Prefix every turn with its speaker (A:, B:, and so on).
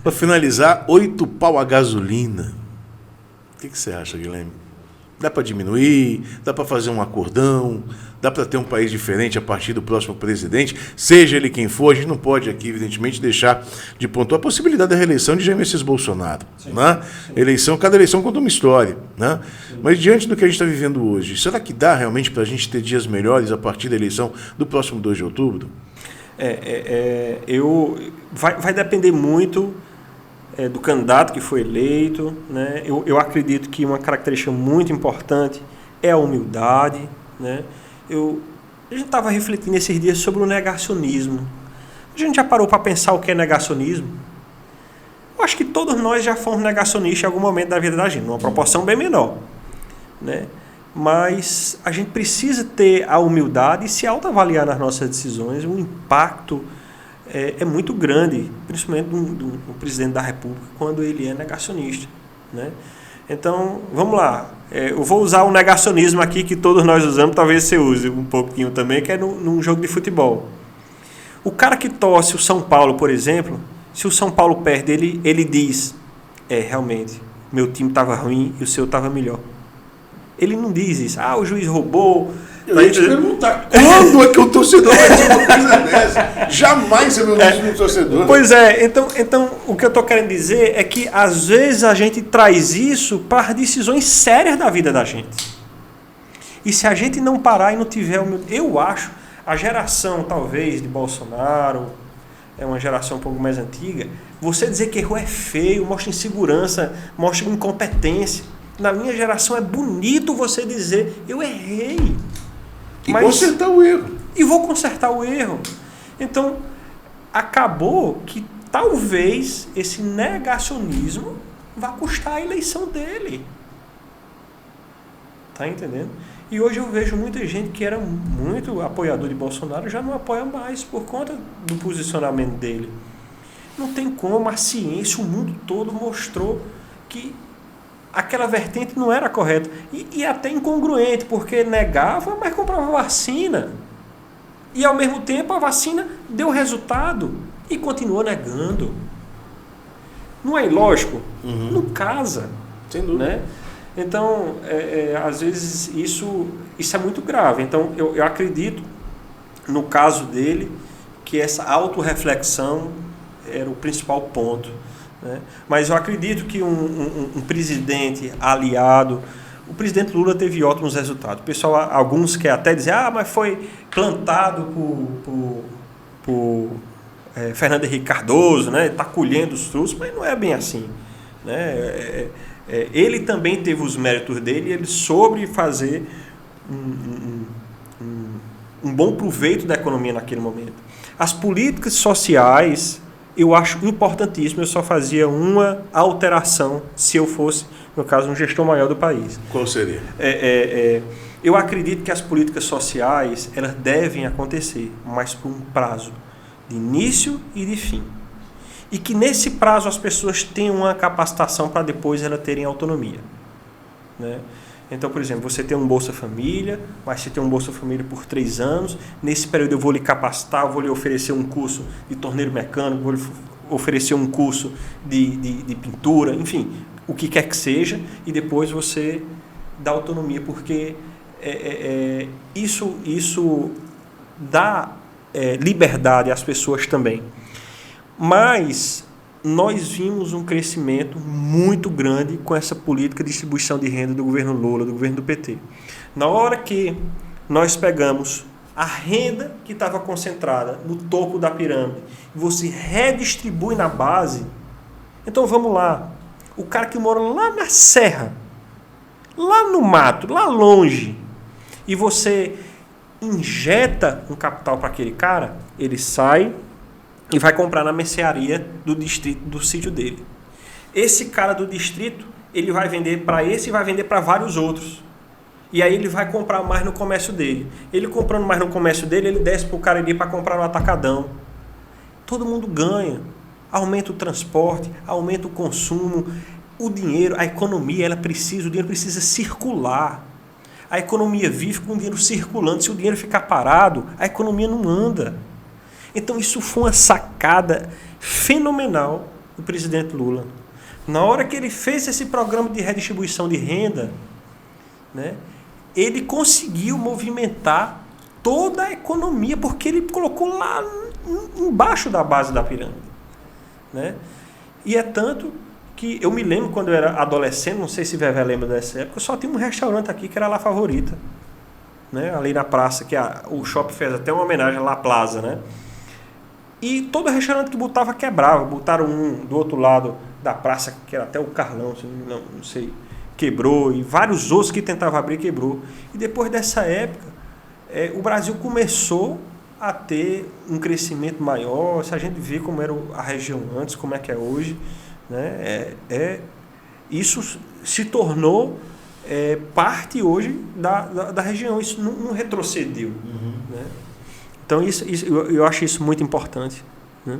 A: Para finalizar, 8 pau a gasolina. O que você acha, Guilherme? Dá para diminuir? Dá para fazer um acordão? Dá para ter um país diferente a partir do próximo presidente? Seja ele quem for, a gente não pode aqui, evidentemente, deixar de pontuar a possibilidade da reeleição de Jair Messias Bolsonaro.
B: Sim,
A: né?
B: Sim.
A: Cada eleição conta uma história. Né? Mas diante do que a gente está vivendo hoje, será que dá realmente para a gente ter dias melhores a partir da eleição do próximo 2 de outubro?
B: Vai depender muito do candidato que foi eleito. Né? Eu acredito que uma característica muito importante é a humildade. Né? A gente estava refletindo esses dias sobre o negacionismo. A gente já parou para pensar o que é negacionismo? Eu acho que todos nós já fomos negacionistas em algum momento da vida da gente, numa proporção bem menor. Né? Mas a gente precisa ter a humildade e se autoavaliar nas nossas decisões. O impacto é muito grande, principalmente do presidente da República, quando ele é negacionista. Né? Então, vamos lá. Eu vou usar o negacionismo aqui que todos nós usamos, talvez você use um pouquinho também, que é num jogo de futebol. O cara que torce o São Paulo, por exemplo, se o São Paulo perde, ele diz, realmente, meu time estava ruim e o seu estava melhor. Ele não diz isso. O juiz roubou.
A: Eu ia te perguntar, quando é que o torcedor vai dizer uma coisa dessa? Jamais eu não digo no torcedor.
B: Pois é, então o que eu estou querendo dizer é que às vezes a gente traz isso para decisões sérias da vida da gente. E se a gente não parar e não tiver... Eu acho, a geração talvez de Bolsonaro, é uma geração um pouco mais antiga, você dizer que errou é feio, mostra insegurança, mostra incompetência. Na minha geração é bonito você dizer, eu errei.
A: E consertar o erro.
B: E vou consertar o erro. Então, acabou que talvez esse negacionismo vá custar a eleição dele. Tá entendendo? E hoje eu vejo muita gente que era muito apoiador de Bolsonaro já não apoia mais por conta do posicionamento dele. Não tem como, a ciência, o mundo todo mostrou que aquela vertente não era correta. E até incongruente, porque negava, mas comprava vacina. E ao mesmo tempo a vacina deu resultado e continuou negando. Não é ilógico?
A: Uhum.
B: Não casa.
A: Sem dúvida.
B: Né? Então, às vezes, isso é muito grave. Então, eu acredito, no caso dele, que essa autorreflexão era o principal ponto. Né? Mas eu acredito que um presidente aliado... O presidente Lula teve ótimos resultados. O pessoal, alguns querem até dizer, mas foi plantado por Fernando Henrique Cardoso, né? Está colhendo os frutos, mas não é bem assim. Né? Ele também teve os méritos dele, ele soube fazer um bom proveito da economia naquele momento. As políticas sociais, eu acho importantíssimo, eu só fazia uma alteração se eu fosse, no caso, um gestor maior do país.
A: Qual seria?
B: Eu acredito que as políticas sociais, elas devem acontecer, mas por um prazo de início e de fim. E que nesse prazo as pessoas tenham uma capacitação para depois elas terem autonomia. Né? Então, por exemplo, você tem um Bolsa Família, mas você tem um Bolsa Família por 3 anos. Nesse período eu vou lhe capacitar, vou lhe oferecer um curso de torneiro mecânico, vou lhe oferecer um curso de pintura, enfim, o que quer que seja, e depois você dá autonomia, porque isso dá liberdade às pessoas também. Mas nós vimos um crescimento muito grande com essa política de distribuição de renda do governo Lula, do governo do PT. Na hora que nós pegamos a renda que estava concentrada no topo da pirâmide e você redistribui na base, então vamos lá. O cara que mora lá na serra, lá no mato, lá longe, e você injeta um capital para aquele cara, ele sai e vai comprar na mercearia do distrito, do sítio dele. Esse cara do distrito, ele vai vender para esse e vai vender para vários outros. E aí ele vai comprar mais no comércio dele. Ele comprando mais no comércio dele, ele desce para o cara ali para comprar no atacadão. Todo mundo ganha. Aumenta o transporte, aumenta o consumo, o dinheiro, a economia, o dinheiro precisa circular. A economia vive com o dinheiro circulando. Se o dinheiro ficar parado, a economia não anda. Então isso foi uma sacada fenomenal do presidente Lula. Na hora que ele fez esse programa de redistribuição de renda, né, ele conseguiu movimentar toda a economia, porque ele colocou lá embaixo da base da pirâmide. Né? E é tanto que eu me lembro quando eu era adolescente, não sei se Vevé lembra dessa época, só tinha um restaurante aqui que era La Favorita, né? Ali na praça, que o shopping fez até uma homenagem à La Plaza, né? E todo restaurante que botava quebrava. Botaram um do outro lado da praça, que era até o Carlão, não sei, quebrou, e vários outros que tentavam abrir quebrou. E depois dessa época, o Brasil começou a ter um crescimento maior. Se a gente vê como era a região antes, como é que é hoje, né? Isso se tornou parte hoje da região. Isso não retrocedeu. Né? Então eu acho isso muito importante. Né?